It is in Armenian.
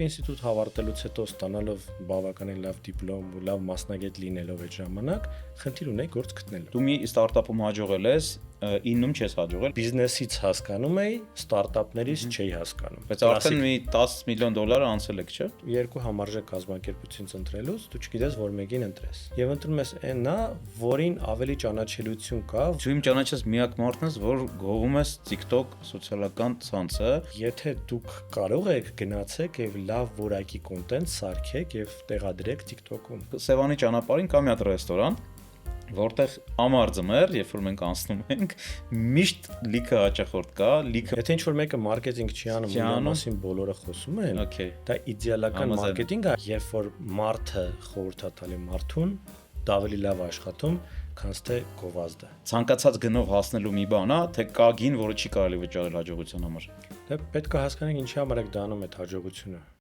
Ինստիտուտ հավարտելուց հետո ստանալով բավականին լավ դիպլոմ ու լավ մասնագետ լինելով այդ ժամանակ, խնդիր ունեի գործ գտնելու։ Դու մի ստարտափում հաջողել ես, իննում չես հաջողել։ Բիզնեսից հասկանում էի, ստարտափներից չէի հասկանում։ Բայց արդեն մի $10 միլիոն անցել եք, չէ՞։ Երկու համարժեք կազմակերպությունից ընտրելուց դու չգիտես, որ մեկին ընտրես։ Եվ ընտրում ես այնա, որին ավելի ճանաչելիություն կա։ Դու իմ ճանաչած միակ մարդն ես, որ գովում ես TikTok սոցիալական ցանցը։ Եթե դուք կարող եք գնացեք եւ լավ որակի կոնտենտ սարքեք եւ տեղադրեք TikTok-ում։ Սևանի ճանապարհին կա մի հատ ռեստորան, որտեղ ամառ ձմեռ, երբ որ մենք անցնում ենք, միշտ լիքը հաճախորդ կա, լիքը։ Եթե ինչ-որ մեկը մարքեթինգ չի անում, դրա մասին բոլորը խոսում են, դա իդեալական մարքեթինգ է, երբ որ մարդը խորհուրդ է տալի մարդուն, դա ավելի լավ աշխատում, քան թե գովազդը։ Ցանկացած գնով հասնելու մի բան է, թե կա գին, որը չի կարելի վճարել հաջողության համար։ Դե պետք է հասկանանք ինչի համար եք դանում այդ հաջողությունը։